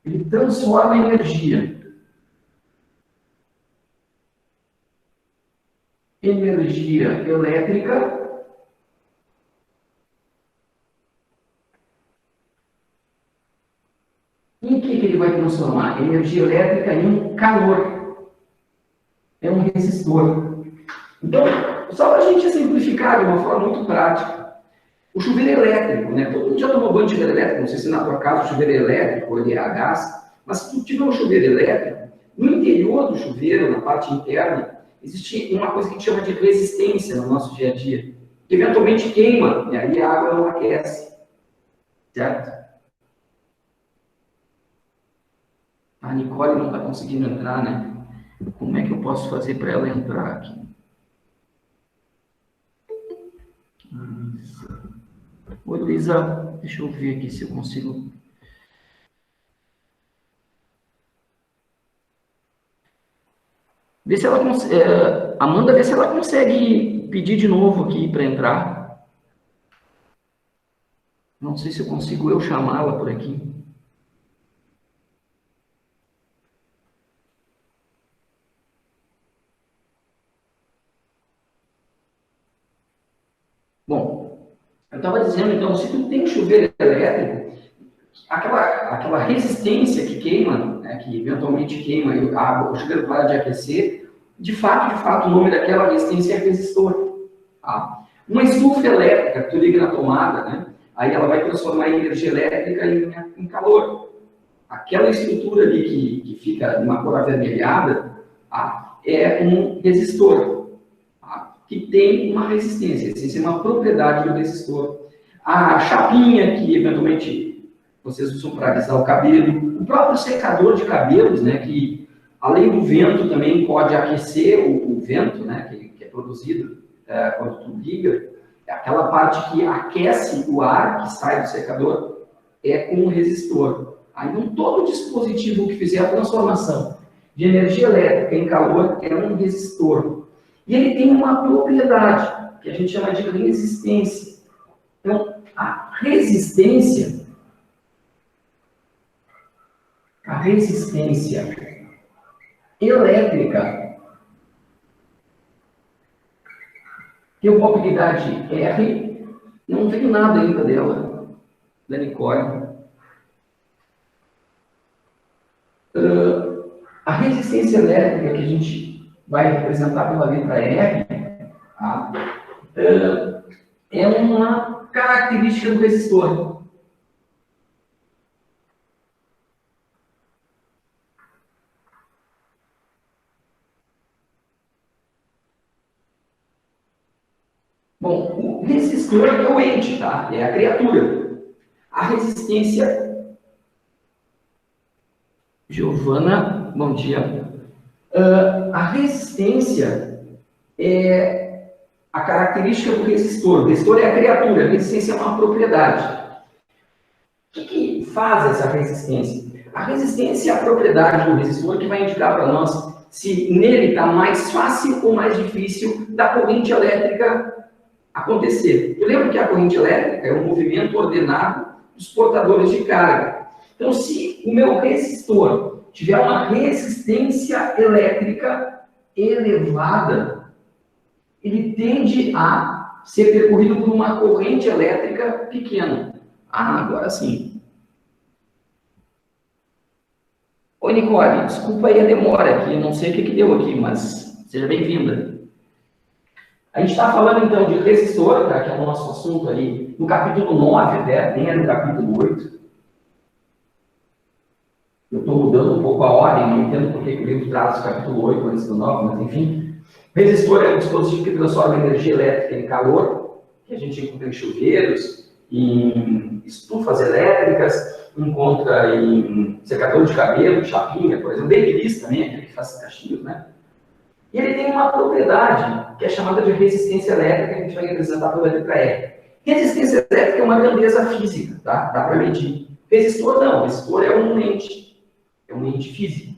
Ele transforma energia. Energia elétrica em que ele vai transformar? Energia elétrica em calor. É um resistor. Então, só para a gente simplificar de uma forma muito prática, o chuveiro elétrico, né? Todo mundo já tomou banho de chuveiro elétrico, não sei se na tua casa o chuveiro elétrico ou ele é a gás, mas se tu tiver um chuveiro elétrico, no interior do chuveiro, na parte interna, existe uma coisa que a gente chama de resistência no nosso dia a dia, que eventualmente queima, e aí a água não aquece. Certo? A Nicole não está conseguindo entrar, né? Como é que eu posso fazer para ela entrar aqui? Oi, Luísa, deixa eu ver aqui se eu consigo. Vê se ela consegue. Amanda, vê se ela consegue pedir de novo aqui para entrar. Não sei se eu consigo eu chamá-la por aqui. Bom, eu estava dizendo, então, se tu tem chuveiro elétrico, aquela resistência que queima, né, que eventualmente queima e o chuveiro para de aquecer, de fato, o nome daquela resistência é resistor. Tá? Uma estufa elétrica que tu liga na tomada, né, aí ela vai transformar a energia elétrica em calor. Aquela estrutura ali que fica de uma cor avermelhada, tá, é um resistor, tá, que tem uma resistência, essa é uma propriedade do resistor. A chapinha que eventualmente vocês usam para alisar o cabelo, o próprio secador de cabelos, né, que além do vento também pode aquecer o vento, né, que é produzido quando tu liga, aquela parte que aquece o ar que sai do secador é com um resistor. Então, todo dispositivo que fizer a transformação de energia elétrica em calor é um resistor. E ele tem uma propriedade, que a gente chama de resistência. Então, a resistência elétrica tem uma probabilidade R, não veio nada ainda dela, da Nicole. A resistência elétrica que a gente vai representar pela letra R, tá? É uma característica do resistor. Bom, o resistor é o ente, tá? É a criatura. A resistência... Giovana, bom dia. A resistência é a característica do resistor. O resistor é a criatura, a resistência é uma propriedade. O que faz essa resistência? A resistência é a propriedade do resistor que vai indicar para nós se nele está mais fácil ou mais difícil da corrente elétrica acontecer. Eu lembro que a corrente elétrica é um movimento ordenado dos portadores de carga. Então, se o meu resistor tiver uma resistência elétrica elevada, ele tende a ser percorrido por uma corrente elétrica pequena. Agora sim. Oi, Nicole, desculpa aí a demora aqui, eu não sei o que deu aqui, mas seja bem-vinda. A gente está falando, então, de resistor, tá, que é o nosso assunto aí, no capítulo 9, até, nem é no capítulo 8. Eu estou mudando um pouco a ordem, não entendo por que o livro traz o capítulo 8 antes do 9, mas enfim. Resistor é um dispositivo que transforma energia elétrica em calor, que a gente encontra em chuveiros, em estufas elétricas, encontra em secador de cabelo, chapinha, por exemplo, babyliss também, aquele que faz cachinhos, né? E ele tem uma propriedade que é chamada de resistência elétrica, que a gente vai representar pela letra R. Resistência elétrica é uma grandeza física, tá? Dá para medir. Resistor não, resistor é um ente físico.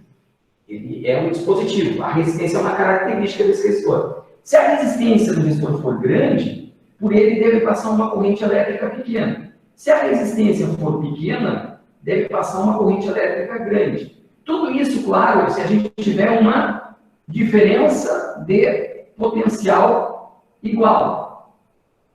Ele é um dispositivo. A resistência é uma característica desse resistor. Se a resistência do resistor for grande, por ele deve passar uma corrente elétrica pequena. Se a resistência for pequena, deve passar uma corrente elétrica grande. Tudo isso, claro, se a gente tiver uma diferença de potencial igual.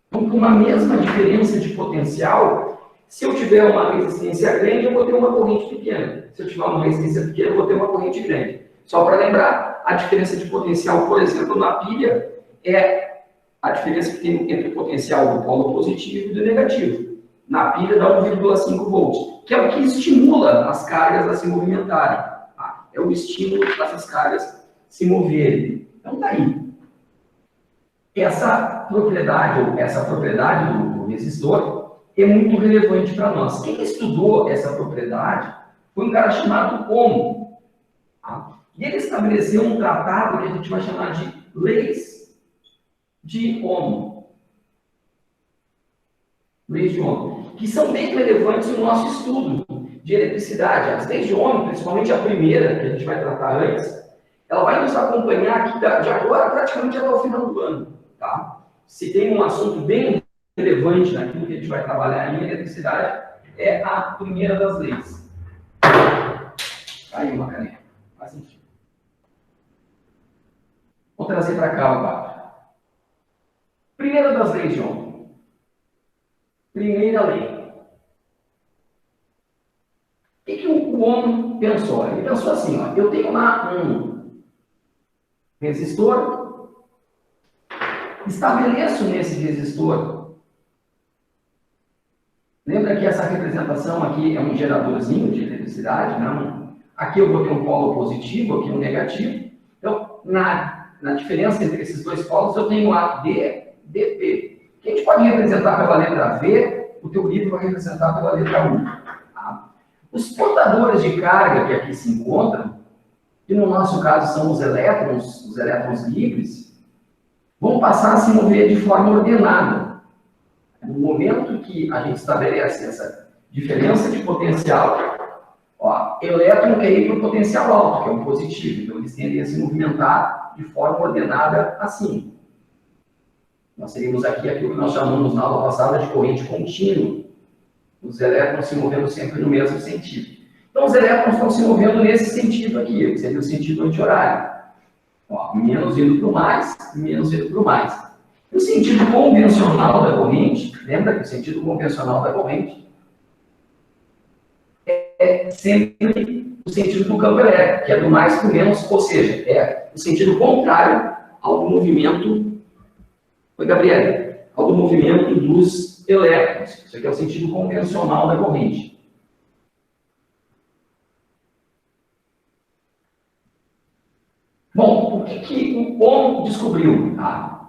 Então, com uma mesma diferença de potencial, se eu tiver uma resistência grande, eu vou ter uma corrente pequena. Se eu tiver uma resistência pequena, eu vou ter uma corrente grande. Só para lembrar, a diferença de potencial, por exemplo, na pilha, é a diferença que tem entre o potencial do polo positivo e do negativo. Na pilha dá 1,5 volts, que é o que estimula as cargas a se movimentarem. Tá? É o estímulo dessas cargas se moverem. Então, daí. Essa propriedade do resistor é muito relevante para nós. Quem estudou essa propriedade foi um cara chamado Ohm. Tá? E ele estabeleceu um tratado que a gente vai chamar de leis de Ohm. Leis de Ohm, que são bem relevantes no nosso estudo de eletricidade. As leis de Ohm, principalmente a primeira, que a gente vai tratar antes, ela vai nos acompanhar aqui de agora praticamente até o final do ano. Tá? Se tem um assunto bem relevante naquilo que a gente vai trabalhar em eletricidade, é a primeira das leis. Aí uma caneta. Faz sentido. Vou trazer para cá o quadro. Primeira das leis de Ohm. Primeira lei. O que o Ohm pensou? Ele pensou assim, ó, eu tenho lá um resistor, estabeleço nesse resistor, lembra que essa representação aqui é um geradorzinho de eletricidade, não? Aqui eu vou ter um polo positivo, aqui um negativo. Então, na diferença entre esses dois polos, eu tenho AD, DP. Que a gente pode representar pela letra V, o teu livro vai representar pela letra U. Tá? Os portadores de carga que aqui se encontram, que no nosso caso são os elétrons livres, vão passar a se mover de forma ordenada. No momento que a gente estabelece essa diferença de potencial, ó, elétron quer ir para o potencial alto, que é o positivo, então eles tendem a se movimentar de forma ordenada assim. Nós teríamos aqui aquilo que nós chamamos na aula passada de corrente contínua. Os elétrons se movendo sempre no mesmo sentido. Então os elétrons estão se movendo nesse sentido aqui, que seria o sentido anti-horário. Ó, menos indo para o mais, menos indo para o mais. O sentido convencional da corrente, lembra que o sentido convencional da corrente é sempre o sentido do campo elétrico, que é do mais para o menos, ou seja, é o sentido contrário ao movimento, oi, Gabriela, ao movimento dos elétrons. Isso aqui é o sentido convencional da corrente. Bom, o que o Ohm descobriu?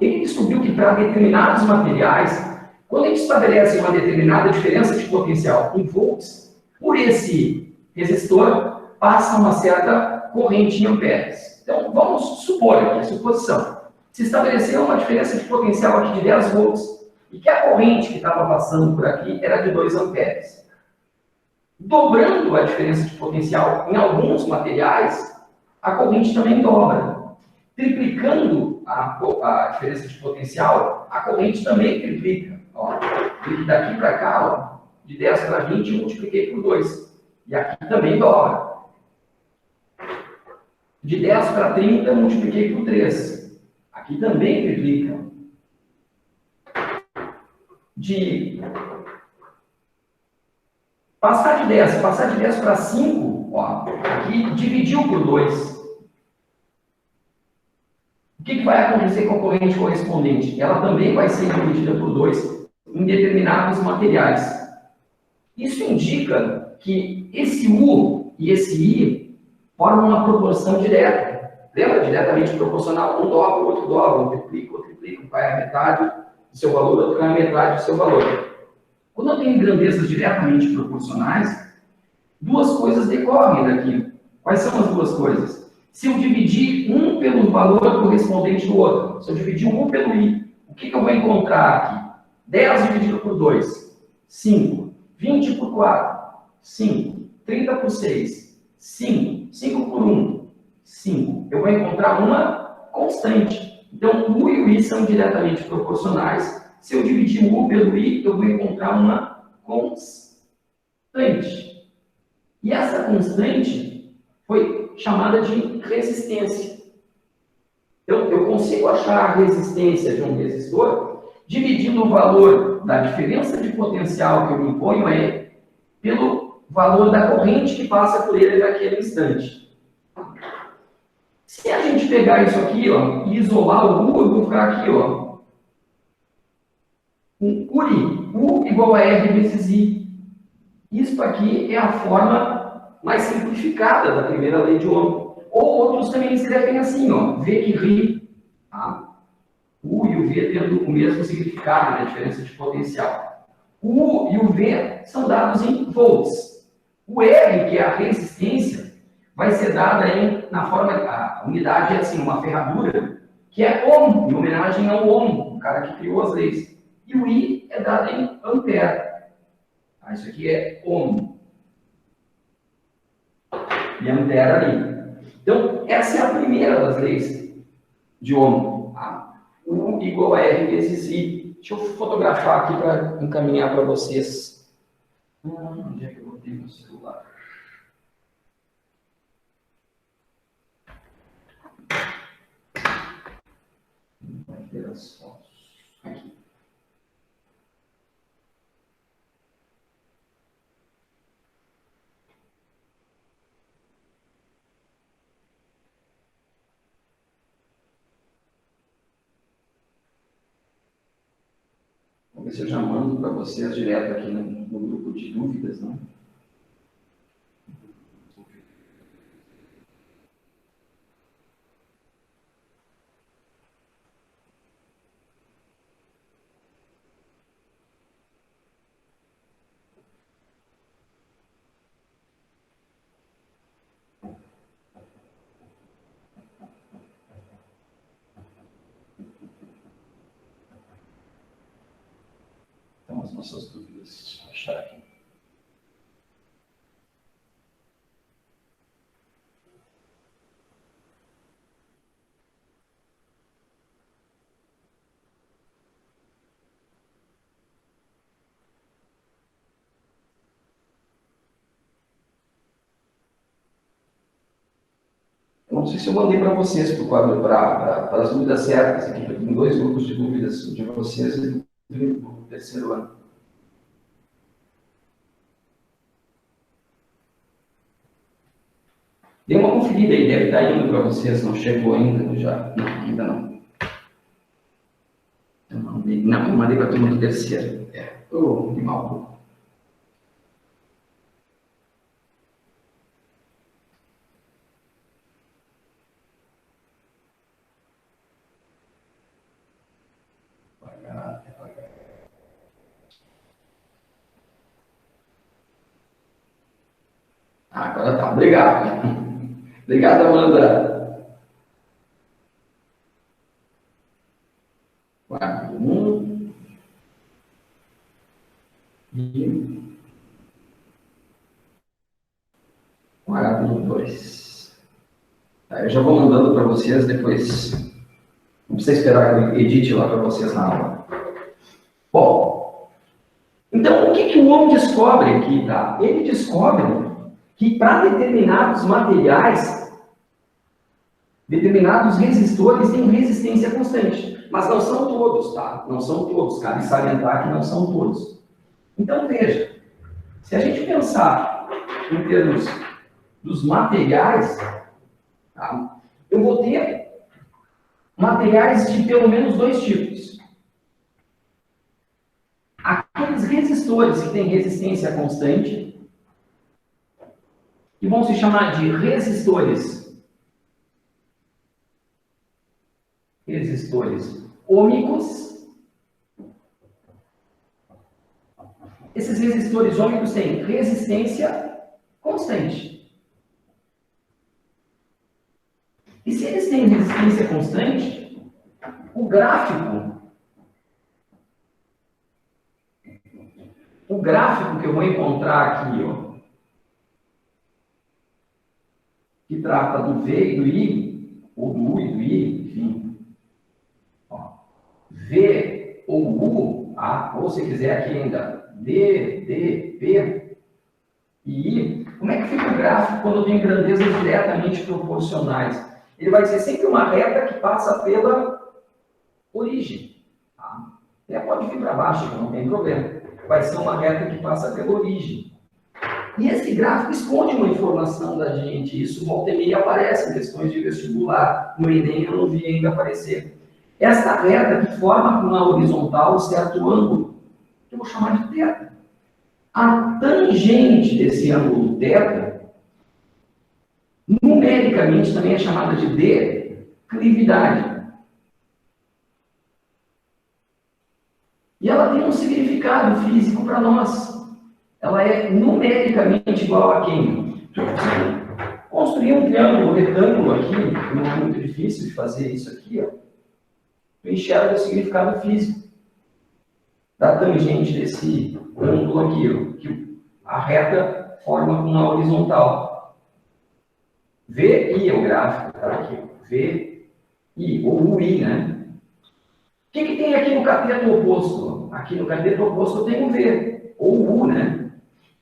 Ele descobriu que para determinados materiais, quando a gente estabelece uma determinada diferença de potencial em volts, por esse resistor passa uma certa corrente em amperes. Então, vamos supor aqui a suposição. Se estabeleceu uma diferença de potencial aqui de 10 volts e que a corrente que estava passando por aqui era de 2 amperes. Dobrando a diferença de potencial em alguns materiais, a corrente também dobra. Triplicando a diferença de potencial, a corrente também triplica. Ó, daqui para cá, ó, de 10 para 20, eu multipliquei por 2. E aqui também dobra. De 10 para 30, eu multipliquei por 3. Aqui também triplica. De passar de 10 para 5, ó, aqui dividiu por 2. O que vai acontecer com a corrente correspondente? Ela também vai ser dividida por 2 em determinados materiais. Isso indica que esse U e esse I formam uma proporção direta. Lembra? Diretamente proporcional. Um dobra, o outro dobra, um triplica, um vai a metade do seu valor, outro vai a metade do seu valor. Quando eu tenho grandezas diretamente proporcionais, duas coisas decorrem daqui. Quais são as duas coisas? Se eu dividir um pelo valor correspondente do outro, se eu dividir um pelo I, o que eu vou encontrar aqui? 10 dividido por 2, 5. 20 por 4, 5. 30 por 6, 5. 5 por 1, 5. Eu vou encontrar uma constante. Então, o U e o I são diretamente proporcionais. Se eu dividir o U pelo I, eu vou encontrar uma constante. E essa constante foi chamada de resistência. Então, eu consigo achar a resistência de um resistor dividindo o valor da diferença de potencial que eu imponho a ele pelo valor da corrente que passa por ele naquele instante. Se a gente pegar isso aqui, ó, e isolar o U, eu vou ficar aqui, ó, com URI, U igual a R vezes I. Isso aqui é a forma mais simplificada da primeira lei de Ohm. Ou outros também escrevem assim, ó, V que RI. Tá? U e o V tendo o mesmo significado, né, diferença de potencial. O U e o V são dados em volts. O R, que é a resistência, vai ser dada na forma, a unidade é assim, uma ferradura, que é Ohm, em homenagem ao Ohm, o cara que criou as leis. E o I é dado em ampere. Tá? Isso aqui é Ohm. E ampere ali. Então, essa é a primeira das leis de Ohm. Tá? U igual a R vezes I. Deixa eu fotografar aqui para encaminhar para vocês. Onde é que eu botei meu celular? Vai ter as fotos. Aqui. Vamos ver se eu já mando para vocês direto aqui no grupo de dúvidas, né? Então, as nossas dúvidas. Vou achar aqui. Não sei se eu mandei para vocês para as dúvidas certas aqui, porque tem dois grupos de dúvidas de vocês e do terceiro ano. Dê uma conferida aí, deve estar indo para vocês, não chegou ainda já? Não, ainda não. Eu mandei para a turma do terceiro. Que mal. Agora tá, obrigado. Obrigado, Amanda. Guarda um. E guarda dois. Tá, eu já vou mandando para vocês depois. Não precisa esperar que eu edite lá para vocês na aula. Bom, então o que o Ohm descobre aqui, tá? Ele descobre que para determinados materiais, determinados resistores têm resistência constante. Mas não são todos, tá? Não são todos. Cabe salientar que não são todos. Então, veja, se a gente pensar em termos dos materiais, tá? Eu vou ter materiais de pelo menos dois tipos. Aqueles resistores que têm resistência constante, que vão se chamar de resistores ômicos. Esses resistores ômicos têm resistência constante. E se eles têm resistência constante, o gráfico que eu vou encontrar aqui, ó, que trata do V e do I, ou do U e do I, enfim, ó, V ou U, tá? Ou se quiser aqui ainda D, D, P e I, Como é que fica o gráfico quando eu tenho grandezas diretamente proporcionais? Ele vai ser sempre uma reta que passa pela origem. Tá? Pode vir para baixo, não tem problema. Vai ser uma reta que passa pela origem. E esse gráfico esconde uma informação da gente. Isso volta e meia aparece em questões de vestibular. No Enem eu não vi ainda aparecer. Esta reta que forma com a horizontal um certo ângulo, que eu vou chamar de θ. A tangente desse ângulo θ, numericamente também é chamada de declividade. E ela tem um significado físico para nós. Ela é numericamente igual a quem? Construir um triângulo retângulo aqui, não é muito difícil de fazer isso aqui, ó. Eu enxergo o significado físico da tangente desse ângulo aqui, ó, que a reta forma uma horizontal. VI é o gráfico, tá aqui, VI, ou UI, né? O que tem aqui no cateto oposto? Aqui no cateto oposto eu tenho V, ou U, né?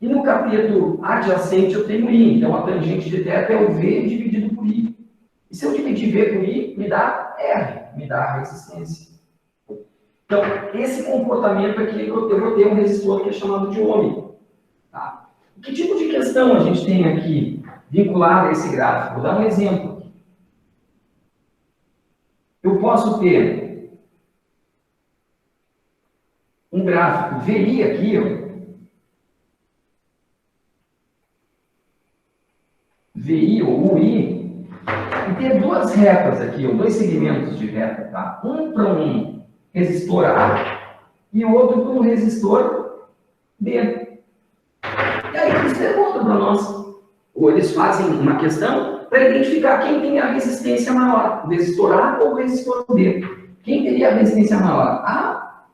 E no cateto adjacente eu tenho I. Então a tangente de θ é o V dividido por I. E se eu dividir V por I, me dá R, me dá a resistência. Então, esse comportamento aqui, eu vou ter um resistor que é chamado de ômega. Tá? Que tipo de questão a gente tem aqui vinculada a esse gráfico? Vou dar um exemplo. Eu posso ter um gráfico VI aqui, ó. VI ou UI, e ter duas retas aqui, ou dois segmentos de reta, tá? Um para um resistor A e o outro para um resistor B. E aí eles perguntam para nós, ou eles fazem uma questão para identificar quem tem a resistência maior, o resistor A ou o resistor B. Quem teria a resistência maior, A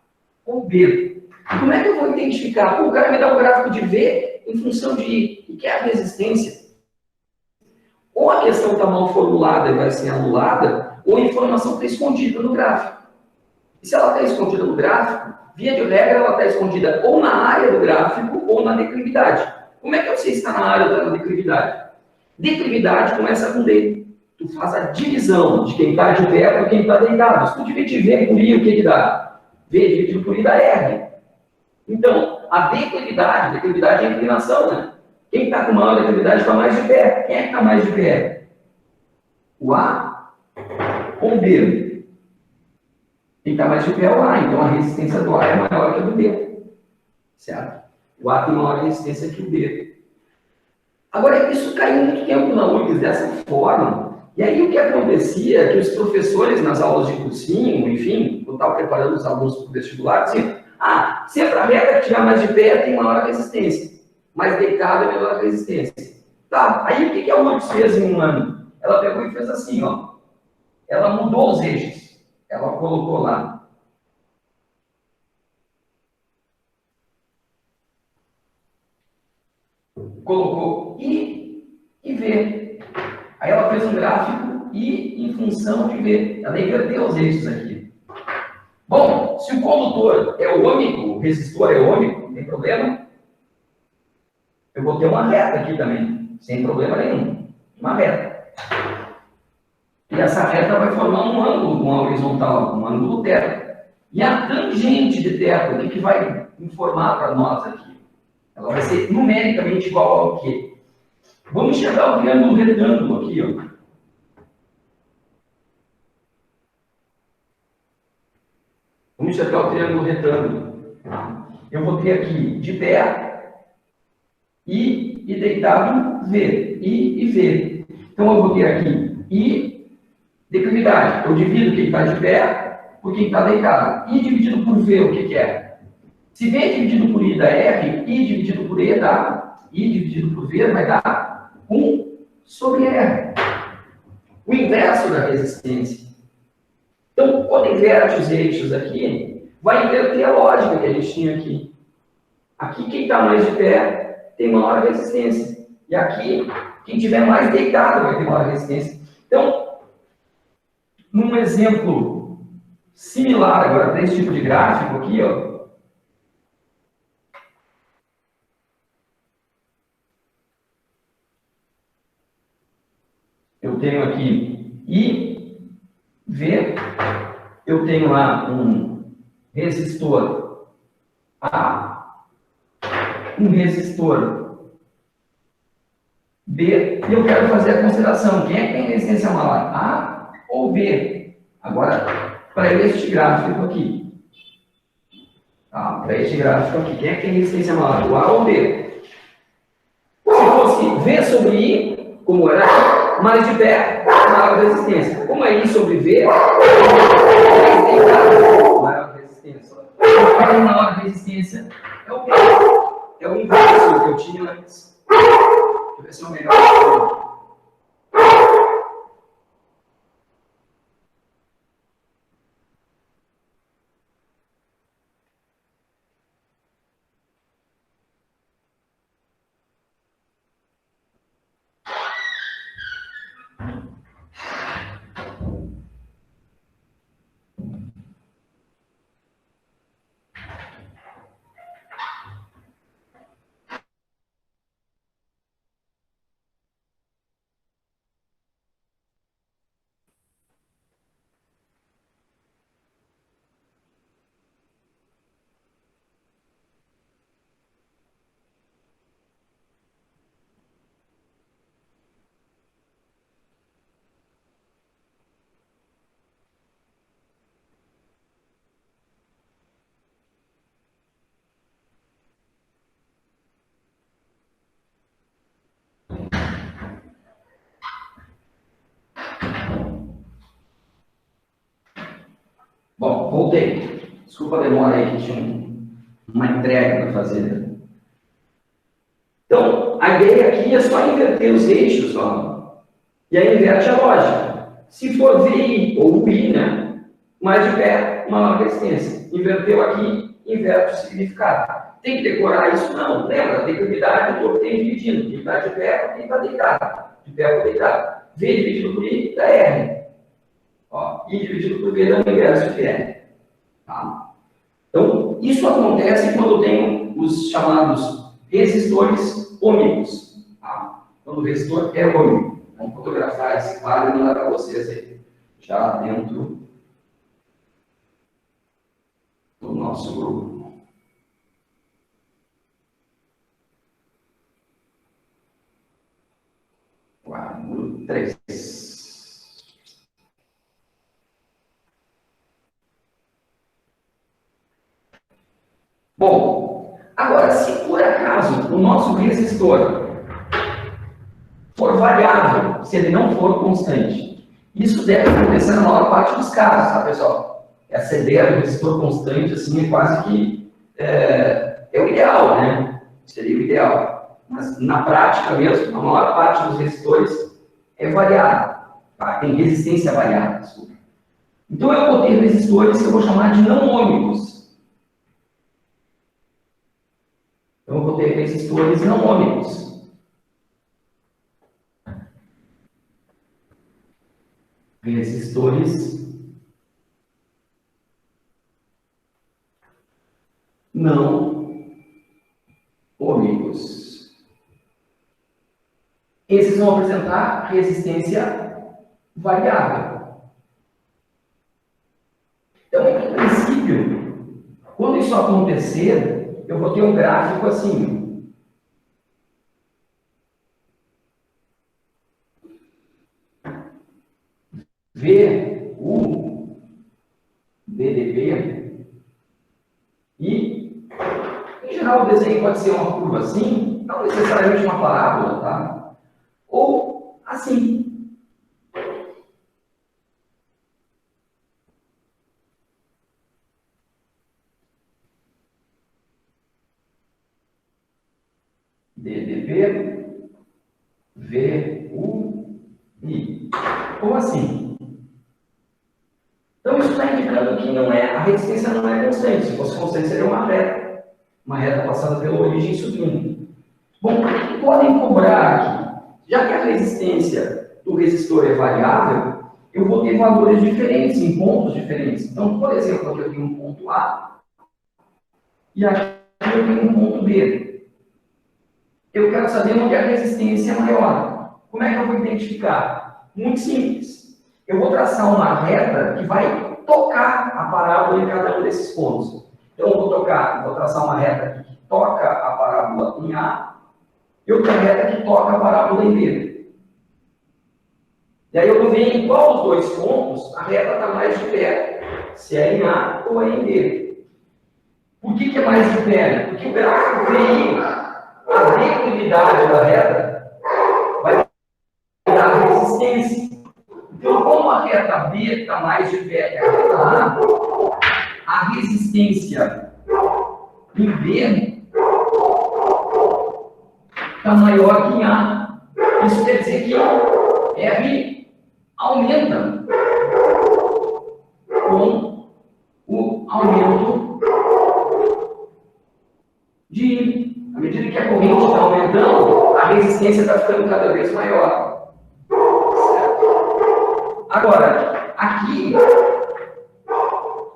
ou B? E como é que eu vou identificar? O cara me dá um gráfico de V em função de I, e que é a resistência. Ou a questão está mal formulada e vai ser anulada, ou a informação está escondida no gráfico. E se ela está escondida no gráfico, via de regra, ela está escondida ou na área do gráfico ou na declividade. Como é que eu sei se está na área ou na declividade? Declividade começa com D. Tu faz a divisão de quem está de pé para quem está deitado. Se tu dividir V por I, o que dá? V dividido por I dá R. Então, a declividade é a inclinação, né? Quem está com maior declividade está mais de pé. Quem é que está mais de pé? O A ou o B? Quem está mais de pé é o A. Então, a resistência do A é maior que a do B. Certo? O A tem maior resistência que o B. Agora, isso caiu muito tempo na URGS dessa forma. E aí, o que acontecia é que os professores, nas aulas de cursinho, enfim, quando estavam preparando os alunos para o vestibular, diziam, sempre a reta que estiver mais de pé tem maior resistência. Mais deitado é menor resistência. Tá, aí o que a URGS fez em um ano? Ela pegou e fez assim, ó. Ela mudou os eixos. Ela colocou lá. Colocou I e V. Aí ela fez um gráfico I em função de V. Ela inverteu os eixos aqui. Bom, se o condutor é ômico, o resistor é ômico, não tem problema. Eu vou ter uma reta aqui também, sem problema nenhum. Uma reta. E essa reta vai formar um ângulo com a horizontal, um ângulo θ. E a tangente de θ, o que vai informar para nós aqui? Ela vai ser numericamente igual ao quê? Vamos enxergar o triângulo retângulo aqui, ó. Vamos enxergar o triângulo retângulo. Eu vou ter aqui de pé I e deitado V. I e V. Então eu vou ter aqui I, declividade. Eu divido quem está de pé por quem está deitado. I dividido por V, o que é? Se V dividido por I dá R, I dividido por E dá I dividido por V vai dar 1 sobre R. O inverso da resistência. Então, quando inverte os eixos aqui, vai inverter a lógica que a gente tinha aqui. Aqui, quem está mais de pé tem maior resistência. E aqui, quem estiver mais deitado vai ter maior resistência. Então, num exemplo similar agora para esse tipo de gráfico aqui, ó, eu tenho aqui I, V, eu tenho lá um resistor A, um resistor B, e eu quero fazer a consideração. Quem é que tem resistência maior? A ou B? Agora, para este gráfico aqui. Tá? Para este gráfico aqui. Quem é que tem resistência maior? O A ou o B? Se fosse V sobre I, como era aqui, mais de pé, maior resistência. Como é I sobre V, maior resistência. Qual é a maior resistência? É o B. É o inverso do que eu tinha antes. Deixa eu ver se é o melhor. Bom, voltei. Desculpa a demora aí, que tinha uma entrega para fazer. Então, a ideia aqui é só inverter os eixos, ó, e aí inverte a lógica. Se for VI ou I, né, mais de pé, maior resistência. Inverteu aqui, inverte o significado. Tem que decorar isso? Não. Lembra? Tem que unidade do que tem dividindo. Quem está de pé para quem está deitado. De pé para deitado. V dividido por I dá R. Ó, I dividido por V dá o inverso de R. Tá? Então, isso acontece quando eu tenho os chamados resistores ômicos. Tá? Quando o resistor é ômico. Vamos fotografar esse quadro e mandar para vocês aí. Já dentro do nosso grupo. Quadro 3. Bom, agora, se por acaso o nosso resistor for variável, se ele não for constante, isso deve acontecer na maior parte dos casos, tá, pessoal? Essa ideia do resistor constante, assim, é quase que é o ideal, né? Seria o ideal. Mas, na prática mesmo, a maior parte dos resistores é variável, tá? Tem resistência variável, desculpa. Então, eu vou ter resistores que eu vou chamar de não ômicos. Então, eu vou ter resistores não ômicos. Resistores não ômicos. Esses vão apresentar resistência variável. Então, em princípio, quando isso acontecer, eu vou ter um gráfico assim. VU, DDB, e, em geral, o desenho pode ser uma curva assim, não necessariamente uma parábola, tá? Ou assim. DDB, VU, I. Como assim? Então, isso está indicando que a resistência não é constante. Se fosse constante, seria uma reta passada pela origem subindo. Bom, o que podem cobrar aqui? Já que a resistência do resistor é variável, eu vou ter valores diferentes, em pontos diferentes. Então, por exemplo, aqui eu tenho um ponto A, e aqui eu tenho um ponto B. Eu quero saber onde a resistência é maior. Como é que eu vou identificar? Muito simples. Eu vou traçar uma reta que vai tocar a parábola em cada um desses pontos. Então, eu vou traçar uma reta que toca a parábola em A e outra reta que toca a parábola em B. E aí eu vou ver em qual dos dois pontos a reta está mais de pé, se é em A ou é em B. Por que é mais de pé? Porque o gráfico VI, a declividade da reta, vai dar resistência. Então, como a reta B está mais de pé que a reta A resistência em B está maior que em A. Isso quer dizer que R aumenta com o aumento de I. À medida que a corrente está aumentando, a resistência está ficando cada vez maior. Certo? Agora, aqui,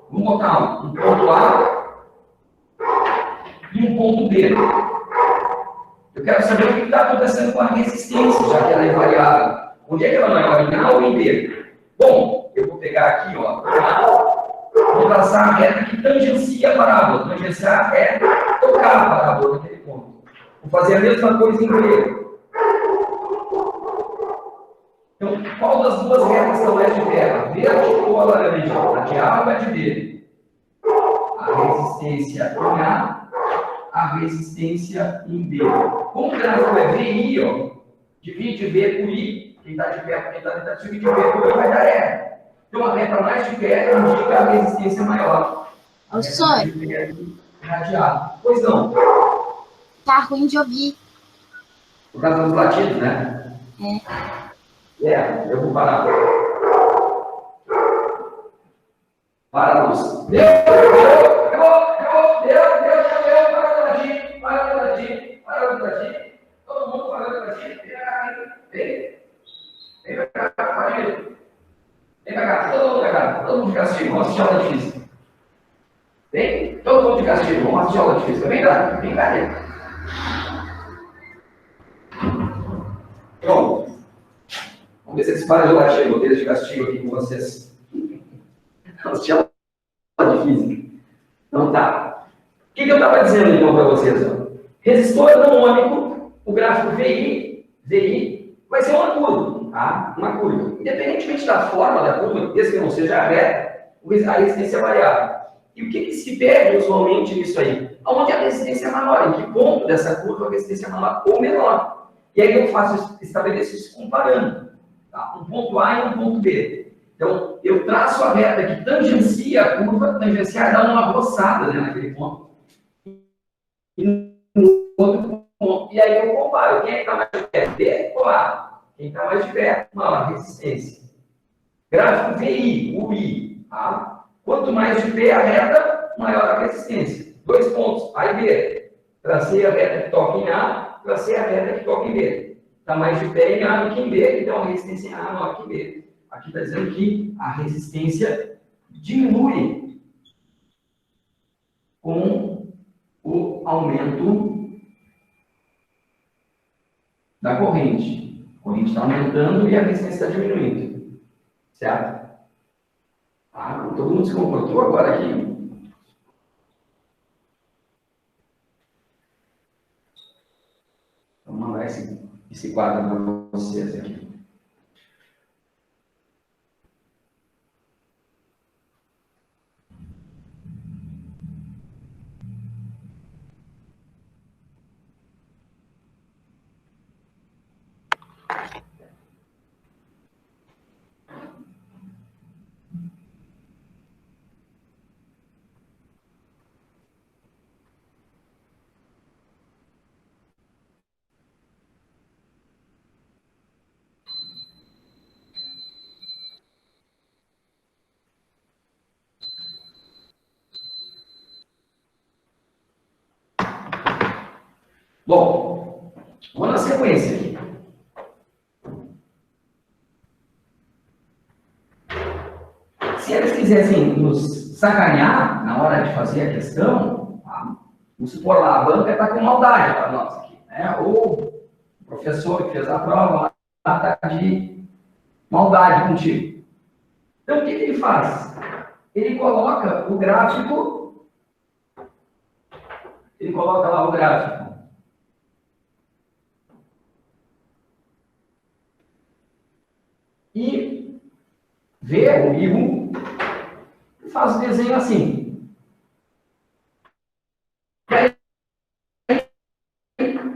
vamos botar um ponto A e um ponto B. Eu quero saber o que está acontecendo com a resistência, já que ela é variável. Onde é que ela é maior, em A ou em B? Bom, eu vou pegar aqui, ó, vou traçar a reta que tangencia a parábola. Tangenciar é tocar a parábola naquele ponto. Vou fazer a mesma coisa em B. Então, qual das duas retas estão mais de pé? A verde ou a laranja? A de A ou a de B? A resistência em a resistência em B. Como o gráfico é VI, ó, divide V por I, quem está de pé, quem está tentando dividir V por I vai dar R. Então, a reta mais de pé indica a resistência maior. Ô, senhor. Radiado. Pois não. Tá ruim de ouvir. Por causa dos latidos, né? Eu vou parar. Para a luz. Deu, para o latim. Todo mundo falando latim. Vem pra cá, família. Vem pra cá, todo mundo de castigo, vamos assistir aula de física. Vem, todo mundo de castigo, vamos assistir aula de física. Vem cá, Pronto. Vamos ver se eles param de latir, eu de castigo aqui com vocês. Vamos assistir aula de física. Então tá. O que eu estava dizendo então para vocês? Ó? Resistor harmônico, o gráfico VI, vai ser uma curva, tá? Uma curva. Independentemente da forma da curva, desde que não seja reta, a resistência é variável. E o que se perde usualmente nisso aí? Onde a resistência é maior, em que ponto dessa curva a resistência é maior ou menor. E aí eu estabeleço isso comparando. Tá? Um ponto A e um ponto B. Então, eu traço a reta que tangencia a curva, tangenciar dá uma roçada, né, naquele ponto. E no outro ponto. E aí eu comparo. Quem é que está mais de pé? B ou A? Quem está mais de pé? Maior resistência. Gráfico VI, o I. Tá? Quanto mais de pé a reta, maior a resistência. 2 pontos, A e B. Tracei a reta que toca em A, tracei a reta que toca em B. Está mais de pé em A do que em B, então a resistência em A é maior que em B. Aqui está dizendo que a resistência diminui com o aumento da corrente. A corrente está aumentando e a resistência está diminuindo. Certo? Todo mundo se comportou agora aqui? Vou mandar esse quadro para vocês aqui. Bom, vamos na sequência aqui. Se eles quisessem nos sacanear na hora de fazer a questão, tá? Vamos supor lá, a banca está com maldade para nós aqui, né? Ou o professor que fez a prova lá está de Maldade contigo. Então, o que ele faz? Ele coloca o gráfico, ele coloca lá o gráfico. E vê o I1, faz o desenho assim.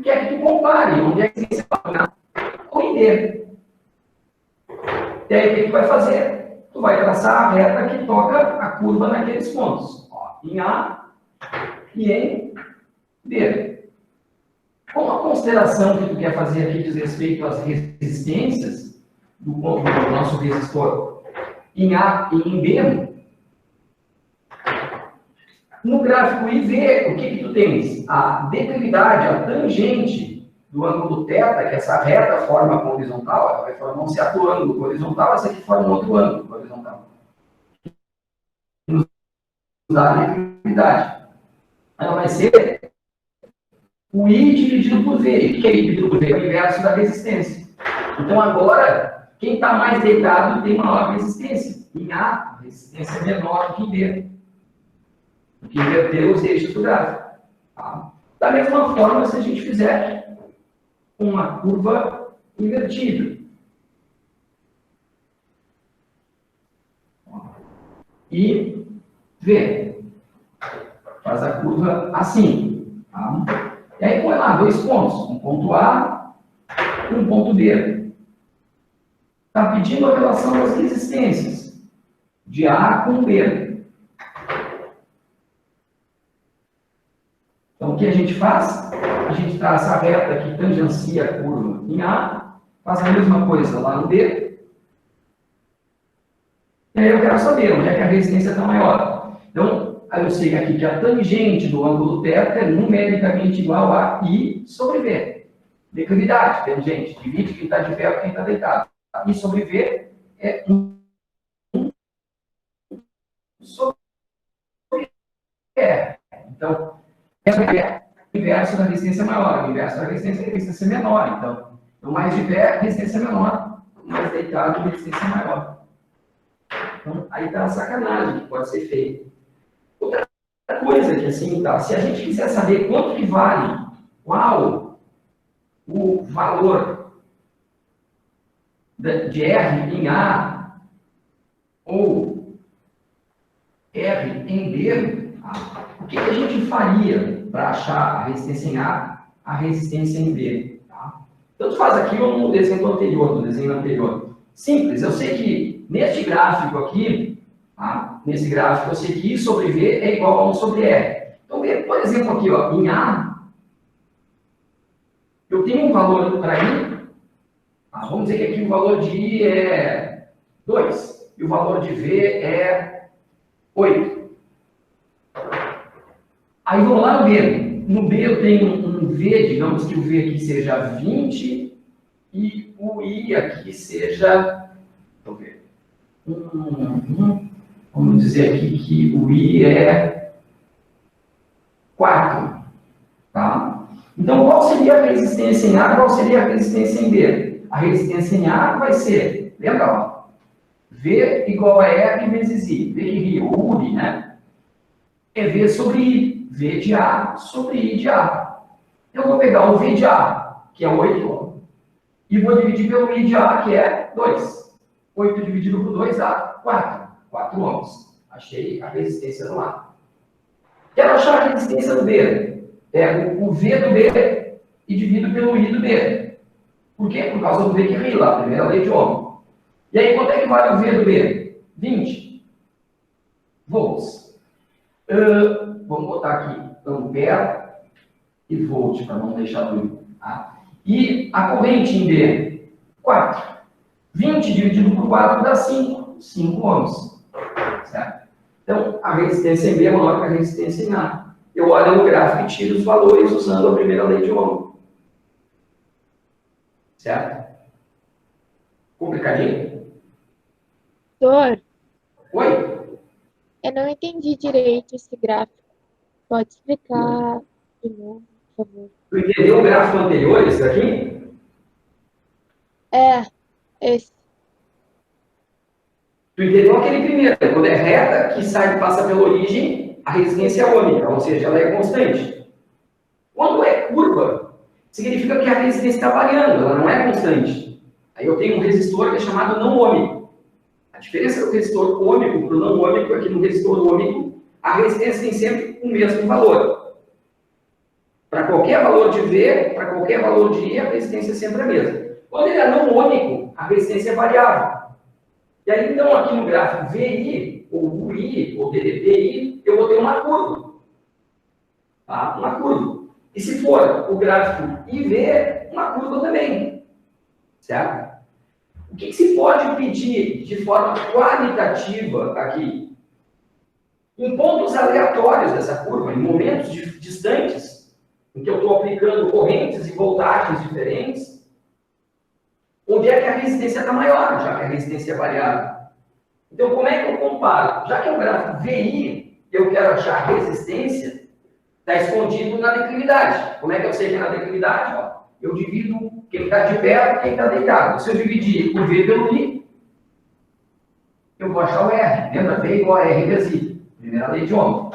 Quer que tu compare onde é que você vai ou em D. E aí, o que tu vai fazer? Tu vai traçar a reta que toca a curva naqueles pontos. Ó, em A e em B. Com a consideração que tu quer fazer aqui diz respeito às resistências do nosso resistor em A e em B, no gráfico IV, o que tu tens? A declividade, a tangente do ângulo θ, que essa reta forma com horizontal, ela vai formar um certo ângulo horizontal, essa aqui forma um outro ângulo horizontal. Nos dá a declividade. Ela vai ser o I dividido por V. O que é I dividido por V? É o inverso da resistência. Então, agora, quem está mais deitado tem maior resistência. Em A, a resistência é menor do que em B. Porque inverter os eixos do gráfico. Tá? Da mesma forma, se a gente fizer uma curva invertida. E V. Faz a curva assim. Tá? E aí põe lá dois pontos. Um ponto A e um ponto B. Está pedindo a relação das resistências de A com B. Então, o que a gente faz? A gente traça a reta que tangencia a curva em A, faz a mesma coisa lá no B. E aí eu quero saber onde é que a resistência está maior. Então, aí eu sei aqui que a tangente do ângulo θ é numericamente igual a I sobre V. Declividade, tangente, divide quem está de pé com quem está deitado. I sobre V é 1 sobre E. Então, é o inverso da resistência maior. O inverso da resistência é a resistência menor. Então, mais de pé, resistência menor. Mais deitado, resistência maior. Então, aí está a sacanagem que pode ser feita. Outra coisa que, assim, tá, se a gente quiser saber quanto que vale, qual o valor de R em A ou R em B, o que a gente faria para achar a resistência em a resistência em B? Tá? Tanto faz aqui ou no desenho anterior. Simples, eu sei que neste gráfico aqui, tá? Nesse gráfico, eu sei que I sobre V é igual a 1 sobre R. Então, por exemplo, aqui, ó, em A, eu tenho um valor para I, tá? Vamos dizer que aqui o valor de I é 2, e o valor de V é 8. Aí vou lá no B. No B eu tenho um V, digamos que o V aqui seja 20 e o I aqui seja, deixa eu ver, vamos dizer aqui que o I é 4. Tá? Então, qual seria a resistência em A e qual seria a resistência em B? A resistência em A vai ser, lembra lá, V igual a R vezes I. V que ri, o URI, né? É V sobre I. V de A sobre I de A. Eu vou pegar o V de A, que é 8, e vou dividir pelo I de A, que é 2. 8 dividido por 2 dá 4. 4 ohms. Achei a resistência do A. Quero achar a resistência do B. Pego o V do B e divido pelo I do B. Por quê? Por causa do V que ri lá, primeira lei de Ohm. E aí, quanto é que vale o V do B? 20 volts. Vamos botar aqui ampere e volt, para não deixar doido. Tá? E a corrente em B, 4. 20 dividido por 4 dá 5. 5 ohms. Certo? Então, a resistência em B é maior que a resistência em A. Eu olho no gráfico e tiro os valores usando a primeira lei de Ohm. Certo? Complicadinho? Doutor, Oi? eu não entendi direito esse gráfico. Pode explicar de novo, por favor? Tu entendeu o gráfico anterior, esse daqui? É, esse. Tu entendeu aquele primeiro? Quando é reta, que sai e passa pela origem, a resistência é ômica, ou seja, ela é constante. Quando é curva, significa que a resistência está variando, ela não é constante. Aí eu tenho um resistor que é chamado não ômico. A diferença do resistor ômico para o não ômico é que no resistor ômico, a resistência tem sempre o mesmo valor. Para qualquer valor de V, para qualquer valor de I, a resistência é sempre a mesma. Quando ele é não ômico, a resistência é variável. E aí, então, aqui no gráfico VI, ou UI, ou DDPI, eu vou ter uma curva. Tá? Uma curva. E se for o gráfico IV, uma curva também. Certo? O que se pode pedir de forma qualitativa aqui? Em pontos aleatórios dessa curva, em momentos distantes, em que eu estou aplicando correntes e voltagens diferentes, onde é que a resistência está maior, já que a resistência é variável. Então, como é que eu comparo? Já que é um gráfico VI, eu quero achar a resistência, está escondido na declividade. Como é que eu sei que é na declividade? Ó, eu divido quem está de pé por quem está deitado. Se eu dividir o V pelo I, eu vou achar o R. Lembra? V igual a R vezes I. Primeira lei de Ohm.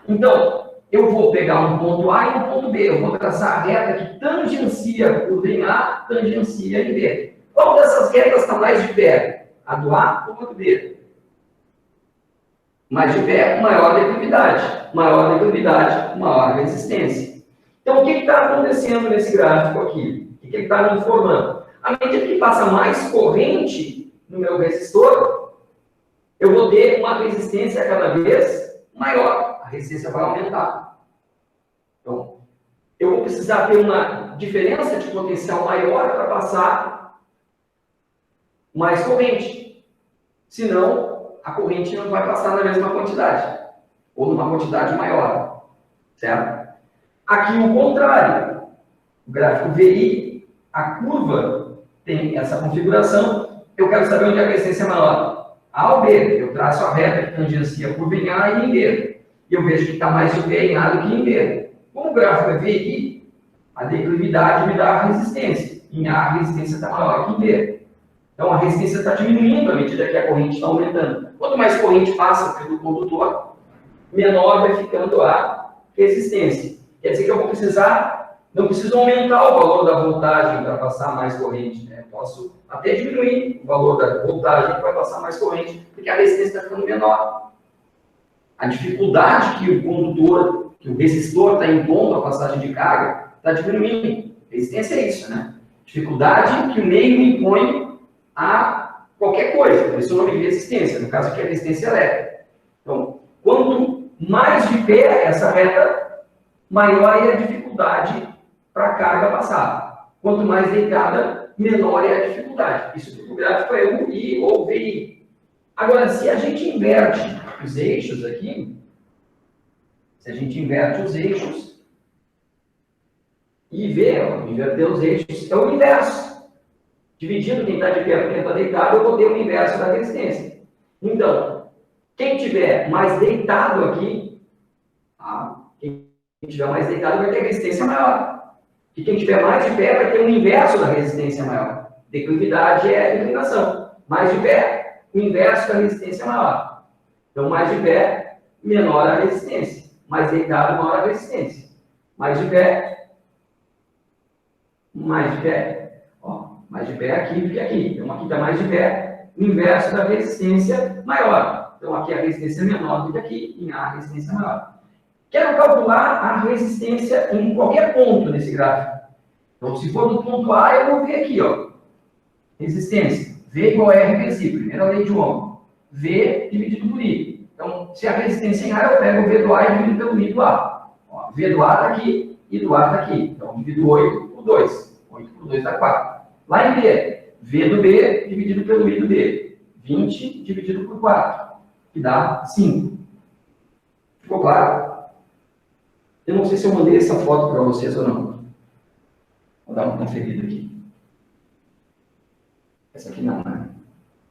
Então, eu vou pegar um ponto A e um ponto B. Eu vou traçar a reta que tangencia a curva em A, tangencia em B. Qual dessas retas está mais de pé? A do A ou a do B? Mais de pé, maior declividade. Maior declividade, maior resistência. Então, o que está acontecendo nesse gráfico aqui? O que ele está me informando? À medida que passa mais corrente no meu resistor, eu vou ter uma resistência cada vez maior. A resistência vai aumentar. Então, eu vou precisar ter uma diferença de potencial maior para passar mais corrente. Senão, a corrente não vai passar na mesma quantidade. Ou numa quantidade maior. Certo? Aqui o contrário. O gráfico VI, a curva tem essa configuração. Eu quero saber onde a resistência é maior. A ou B. Eu traço a reta que tangencia a curva em A e em B. E eu vejo que está mais de V em A do que em B. Como o gráfico é VI, a declividade me dá a resistência. Em A, a resistência está maior que em B. Então, a resistência está diminuindo à medida que a corrente está aumentando. Quanto mais corrente passa pelo condutor, menor vai ficando a resistência. Quer dizer que eu vou precisar, não preciso aumentar o valor da voltagem para passar mais corrente. Né? Eu posso até diminuir o valor da voltagem para passar mais corrente, porque a resistência está ficando menor. A dificuldade que o condutor, que o resistor está impondo à passagem de carga, está diminuindo. Resistência é isso, né? Dificuldade que o meio impõe a qualquer coisa. Por isso o nome de resistência, no caso aqui é a resistência elétrica. Então, quanto mais de pé essa reta, maior é a dificuldade para a carga passar. Quanto mais deitada, menor é a dificuldade. Isso porque o gráfico é UI ou VI. Agora, se a gente inverte os eixos aqui, se a gente inverte os eixos e vê, inverter os eixos, é o inverso. Dividindo quem está de pé por quem está deitado, eu vou ter o inverso da resistência. Então, quem tiver mais deitado aqui, quem tiver mais deitado vai ter resistência maior. E quem tiver mais de pé vai ter um inverso da resistência maior. Declividade é inclinação. Mais de pé, o inverso da resistência maior. Então, mais de pé, menor a resistência. Mais deitado, maior a resistência. Mais de pé, mais de pé. Ó, mais de pé aqui do que aqui. Então, aqui está mais de pé, o inverso da resistência maior. Então, aqui a resistência é menor do que aqui, em A a resistência é maior. Quero calcular a resistência em qualquer ponto nesse gráfico. Então, se for do ponto A, eu vou ver aqui, ó. Resistência. V igual a R vezes I. Primeira lei de Ohm. V dividido por I. Então, se a resistência em A, eu pego o V do A e divido pelo I do A. Ó, V do A está aqui, I do A está aqui. Então, divido 8 por 2. 8 por 2 dá 4. Lá em B, V do B dividido pelo I do B. 20 dividido por 4, que dá 5. Ficou claro? Eu não sei se eu mandei essa foto para vocês ou não. Vou dar uma conferida aqui. Essa aqui não, né?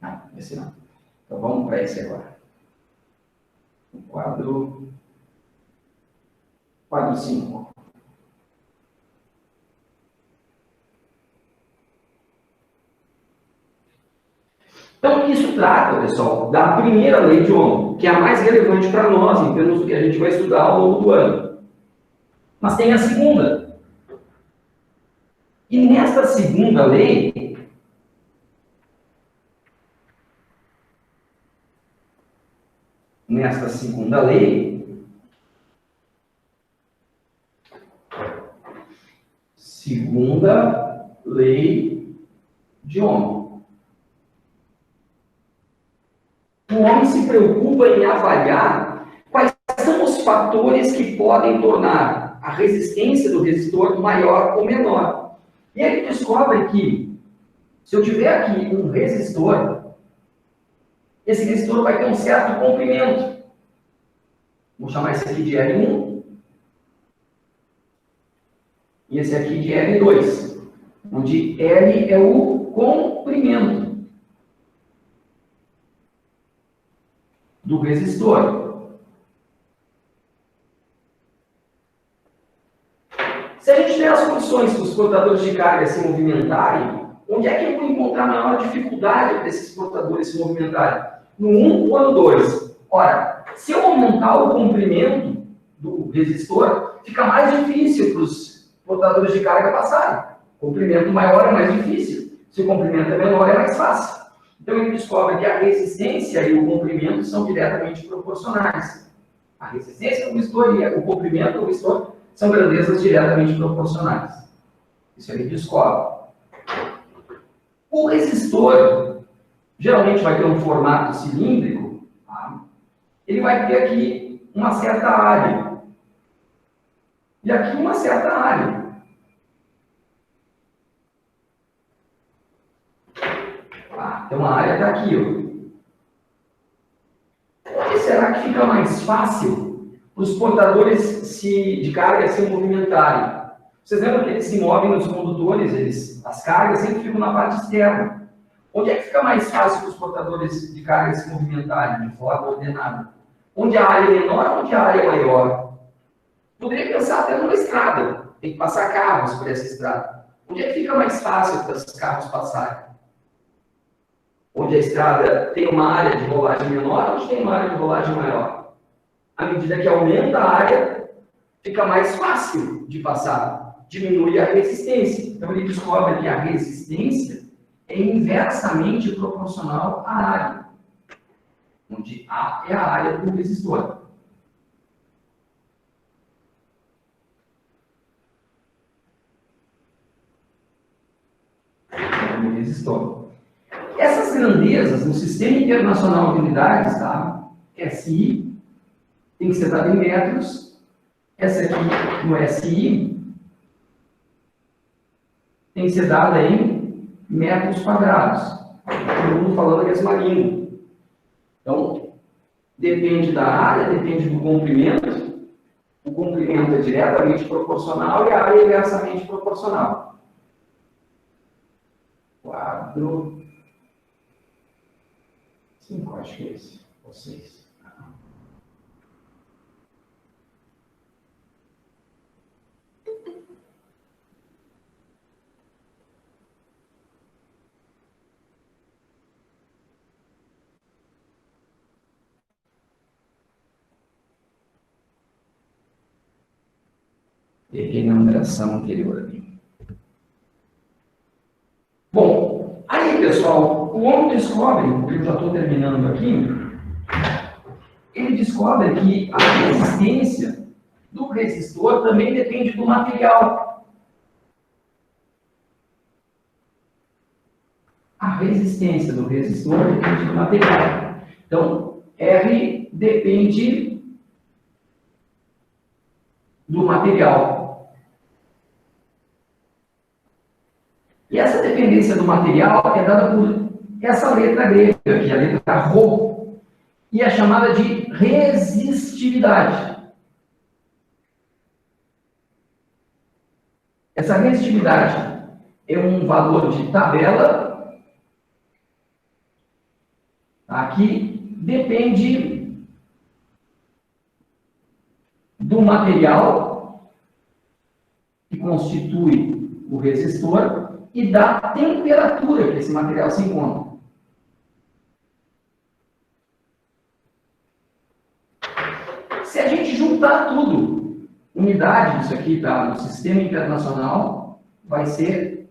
Não, esse não. Então vamos para esse agora. O quadro 5. Então, isso trata, pessoal, da primeira lei de Ohm, que é a mais relevante para nós, em termos do que a gente vai estudar ao longo do ano. Mas tem a segunda. E nesta segunda lei, segunda lei de Ohm. O homem se preocupa em avaliar quais são os fatores que podem tornar a resistência do resistor maior ou menor. E ele descobre que, se eu tiver aqui um resistor, esse resistor vai ter um certo comprimento. Vou chamar esse aqui de L1 e esse aqui de L2, onde L é o comprimento do resistor. Se a gente tem as condições para os portadores de carga se movimentarem, onde é que eu vou encontrar a maior dificuldade desses portadores se movimentarem? No 1 ou no 2? Ora, se eu aumentar o comprimento do resistor, fica mais difícil para os portadores de carga passarem. O comprimento maior é mais difícil. Se o comprimento é menor, é mais fácil. Então, ele descobre que a resistência e o comprimento são diretamente proporcionais. A resistência do resistor e o comprimento do resistor são grandezas diretamente proporcionais. Isso ele descobre. O resistor geralmente vai ter um formato cilíndrico. Tá? Ele vai ter aqui uma certa área. E aqui uma certa área. Então a área está aqui. Onde será que fica mais fácil para os portadores de carga se movimentarem? Vocês lembram que eles se movem nos condutores, as cargas sempre ficam na parte externa. Onde é que fica mais fácil para os portadores de carga se movimentarem de forma ordenada? Onde a área é menor ou onde a área é maior? Poderia pensar até numa estrada. Tem que passar carros por essa estrada. Onde é que fica mais fácil para esses carros passarem? Onde a estrada tem uma área de rolagem menor, onde tem uma área de rolagem maior. À medida que aumenta a área, fica mais fácil de passar, diminui a resistência. Então ele descobre que a resistência é inversamente proporcional à área, onde A é a área do resistor. Essas grandezas no Sistema Internacional de Unidades, tá? SI, tem que ser dada em metros. Essa aqui no SI tem que ser dada em metros quadrados. Todo mundo falando a mesma língua. Então, depende da área, depende do comprimento. O comprimento é diretamente proporcional e a área é inversamente proporcional. Quadro 5, acho que é esse. Ou 6. Errei na numeração anterior ali. Bom, aí pessoal, o homem descobre, eu já estou terminando aqui, ele descobre que a resistência do resistor também depende do material. A resistência do resistor depende do material. Então, R depende do material. E essa dependência do material é dada por essa letra grega, que é a letra Rho, e é chamada de resistividade. Essa resistividade é um valor de tabela, aqui depende do material que constitui o resistor e da temperatura que esse material se encontra. Se a gente juntar tudo, unidade disso aqui, tá? No sistema internacional, vai ser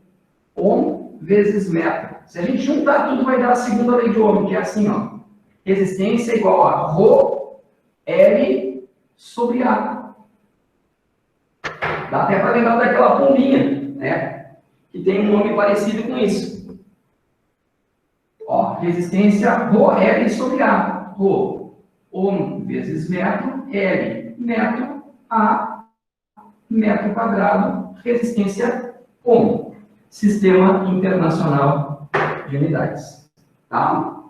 Ohm vezes metro. Se a gente juntar tudo, vai dar a segunda lei de Ohm, que é assim, ó. Resistência igual a Rho L sobre A. Dá até para lembrar daquela pombinha, né? Que tem um nome parecido com isso. Ó, resistência Rho L sobre A. Rho, Ohm vezes metro, L, metro, A, metro quadrado, resistência Ohm. Sistema Internacional de Unidades. Tá?